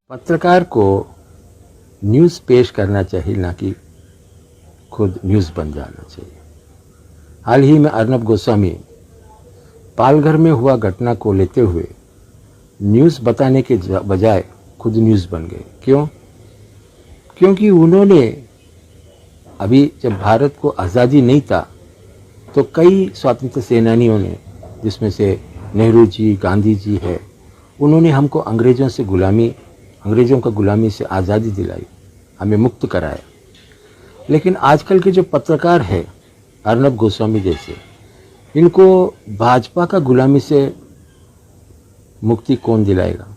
पत्रकार को न्यूज़ पेश करना चाहिए, ना कि खुद न्यूज़ बन जाना चाहिए। हाल ही में अर्नब गोस्वामी पालघर में हुआ घटना को लेते हुए न्यूज़ बताने के बजाय खुद न्यूज़ बन गए। क्यों? क्योंकि उन्होंने अभी जब भारत को आज़ादी नहीं था तो कई स्वतंत्र सेनानियों ने, जिसमें से नेहरू जी, गांधी जी है, उन्होंने हमको अंग्रेज़ों का गुलामी से आज़ादी दिलाई, हमें मुक्त कराया। लेकिन आजकल के जो पत्रकार हैं अर्नब गोस्वामी जैसे, इनको भाजपा का गुलामी से मुक्ति कौन दिलाएगा?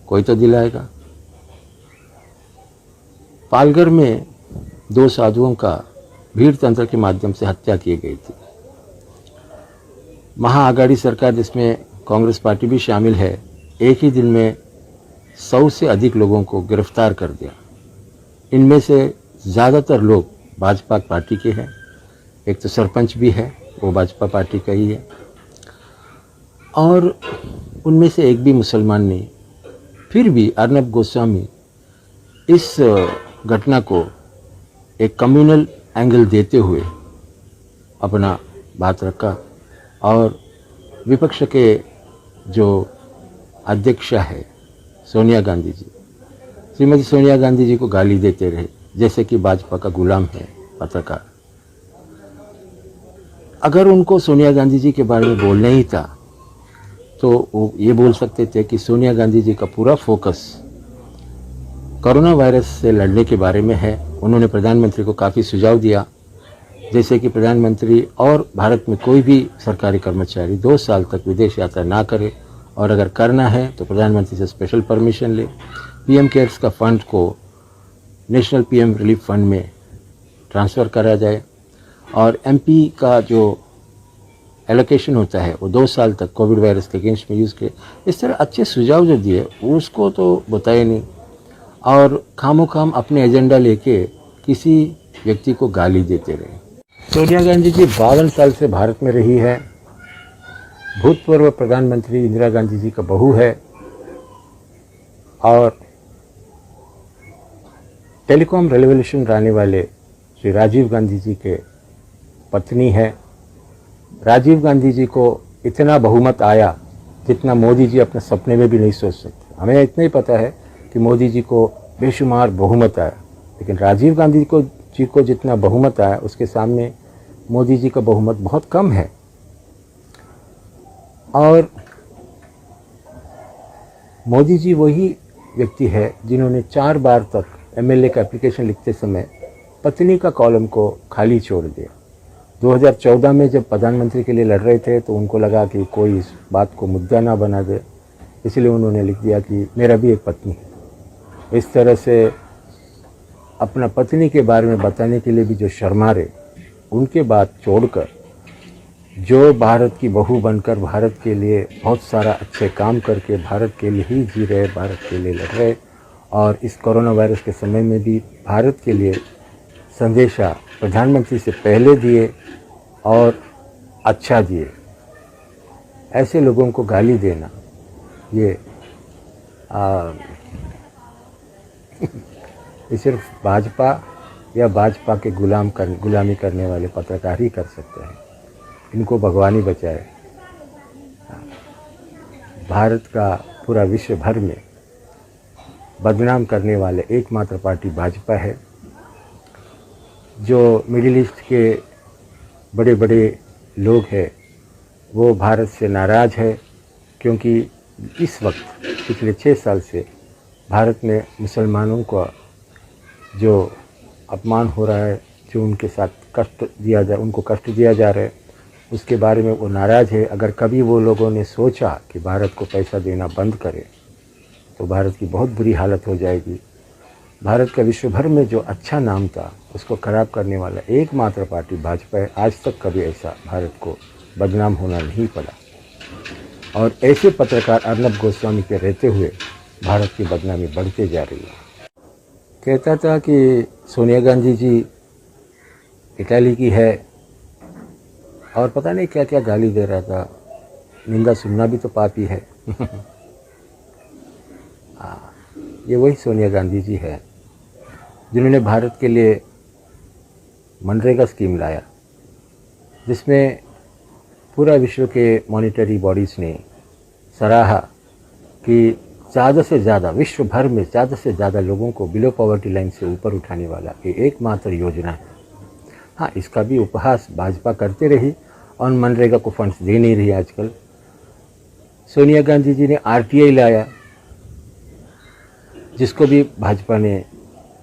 कोई तो दिलाएगा। पालघर में 2 साधुओं का भीड़ तंत्र के माध्यम से हत्या की गई थी। महाआघाड़ी सरकार, जिसमें कांग्रेस पार्टी भी शामिल है, एक ही दिन में 100 से अधिक लोगों को गिरफ्तार कर दिया। इनमें से ज़्यादातर लोग भाजपा पार्टी के हैं। एक तो सरपंच भी है, वो भाजपा पार्टी का ही है, और उनमें से एक भी मुसलमान नहीं। फिर भी अर्नब गोस्वामी इस घटना को एक कम्युनल एंगल देते हुए अपना बात रखा और विपक्ष के जो अध्यक्षा है सोनिया गांधी जी, श्रीमती सोनिया गांधी जी को गाली देते रहे, जैसे कि भाजपा का गुलाम है पत्रकार। अगर उनको सोनिया गांधी जी के बारे में बोलना ही था तो वो ये बोल सकते थे कि सोनिया गांधी जी का पूरा फोकस कोरोना वायरस से लड़ने के बारे में है। उन्होंने प्रधानमंत्री को काफ़ी सुझाव दिया, जैसे कि प्रधानमंत्री और भारत में कोई भी सरकारी कर्मचारी 2 साल तक विदेश यात्रा ना करे, और अगर करना है तो प्रधानमंत्री से स्पेशल परमिशन ले। पीएम केयर्स का फंड को नेशनल पीएम रिलीफ फंड में ट्रांसफ़र करा जाए, और एमपी का जो एलोकेशन होता है वो 2 साल तक कोविड वायरस के अगेंस्ट में यूज़ किए। इस तरह अच्छे सुझाव जो दिए उसको तो बताए नहीं, और खामोखाम अपने एजेंडा लेके किसी व्यक्ति को गाली देते रहे। सोनिया गांधी जी 52 साल से भारत में रही है, भूतपूर्व प्रधानमंत्री इंदिरा गांधी जी का बहू है, और टेलीकॉम रेवोल्यूशन लाने वाले श्री राजीव गांधी जी के पत्नी है। राजीव गांधी जी को इतना बहुमत आया जितना मोदी जी अपने सपने में भी नहीं सोच सकते। हमें इतना ही पता है कि मोदी जी को बेशुमार बहुमत आया, लेकिन राजीव गांधी जी को जितना बहुमत आया उसके सामने मोदी जी का बहुमत बहुत कम है। और मोदी जी वही व्यक्ति है जिन्होंने 4 बार तक एमएलए का एप्लीकेशन लिखते समय पत्नी का कॉलम को खाली छोड़ दिया। 2014 में जब प्रधानमंत्री के लिए लड़ रहे थे तो उनको लगा कि कोई इस बात को मुद्दा ना बना दे, इसलिए उन्होंने लिख दिया कि मेरा भी एक पत्नी है। इस तरह से अपना पत्नी के बारे में बताने के लिए भी जो शर्मा रहे, उनके बात छोड़कर जो भारत की बहू बनकर भारत के लिए बहुत सारा अच्छे काम करके भारत के लिए ही जी रहे, भारत के लिए लड़ रहे, और इस कोरोना वायरस के समय में भी भारत के लिए संदेशा प्रधानमंत्री से पहले दिए और अच्छा दिए, ऐसे लोगों को गाली देना ये सिर्फ भाजपा या भाजपा के गुलामी करने वाले पत्रकार ही कर सकते हैं। इनको भगवान ही बचाए। भारत का पूरा विश्व भर में बदनाम करने वाले एकमात्र पार्टी भाजपा है। जो मिडिल ईस्ट के बड़े बड़े लोग हैं वो भारत से नाराज़ है, क्योंकि इस वक्त पिछले 6 साल से भारत में मुसलमानों का जो अपमान हो रहा है, जो उनके साथ उनको कष्ट दिया जा रहा है, उसके बारे में वो नाराज़ है। अगर कभी वो लोगों ने सोचा कि भारत को पैसा देना बंद करे तो भारत की बहुत बुरी हालत हो जाएगी। भारत का विश्व भर में जो अच्छा नाम था उसको ख़राब करने वाला एकमात्र पार्टी भाजपा है। आज तक कभी ऐसा भारत को बदनाम होना नहीं पड़ा, और ऐसे पत्रकार अर्नब गोस्वामी के रहते हुए भारत की बदनामी बढ़ते जा रही है। कहता था कि सोनिया गांधी जी इटली की है और पता नहीं क्या क्या गाली दे रहा था। निंदा सुनना भी तो पाप ही है। ये वही सोनिया गांधी जी है जिन्होंने भारत के लिए मनरेगा स्कीम लाया, जिसमें पूरा विश्व के मॉनिटरी बॉडीज़ ने सराहा कि ज़्यादा से ज़्यादा विश्व भर में ज़्यादा से ज़्यादा लोगों को बिलो पॉवर्टी लाइन से ऊपर उठाने वाला ये एकमात्र योजना है। हाँ, इसका भी उपहास भाजपा करते रही और मनरेगा को फंड्स दे नहीं रही आजकल। सोनिया गांधी जी ने आरटीआई लाया, जिसको भी भाजपा ने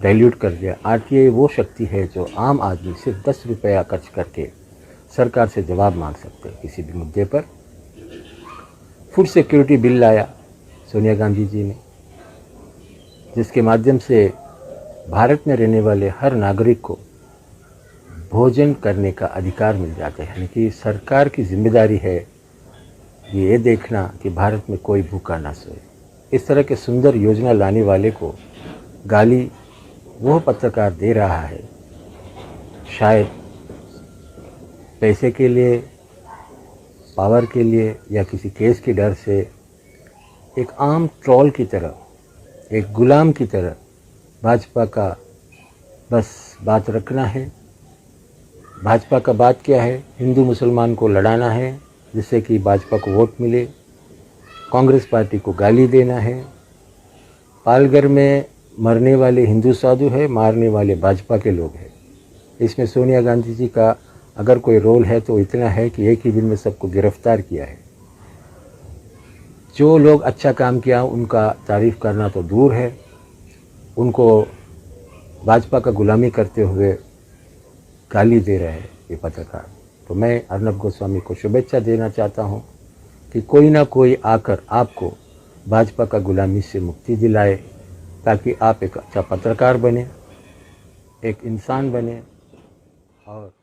डाइल्यूट कर दिया। आरटीआई वो शक्ति है जो आम आदमी सिर्फ 10 रुपया खर्च करके सरकार से जवाब मांग सकते हैं किसी भी मुद्दे पर। फूड सिक्योरिटी बिल लाया सोनिया गांधी जी ने, जिसके माध्यम से भारत में रहने वाले हर नागरिक को भोजन करने का अधिकार मिल जाता है। यानी कि सरकार की जिम्मेदारी है ये देखना कि भारत में कोई भूखा ना सोए। इस तरह के सुंदर योजना लाने वाले को गाली वह पत्रकार दे रहा है, शायद पैसे के लिए, पावर के लिए या किसी केस के डर से एक आम ट्रॉल की तरह, एक गुलाम की तरह भाजपा का बस बात रखना है। भाजपा का बात क्या है? हिंदू मुसलमान को लड़ाना है जिससे कि भाजपा को वोट मिले, कांग्रेस पार्टी को गाली देना है। पालघर में मरने वाले हिंदू साधु है, मारने वाले भाजपा के लोग हैं। इसमें सोनिया गांधी जी का अगर कोई रोल है तो इतना है कि एक ही दिन में सबको गिरफ्तार किया है। जो लोग अच्छा काम किया उनका तारीफ़ करना तो दूर है, उनको भाजपा का गुलामी करते हुए गाली दे रहे हैं ये पत्रकार। तो मैं अर्नब गोस्वामी को शुभेच्छा देना चाहता हूँ कि कोई ना कोई आकर आपको भाजपा का गुलामी से मुक्ति दिलाए, ताकि आप एक अच्छा पत्रकार बने, एक इंसान बने और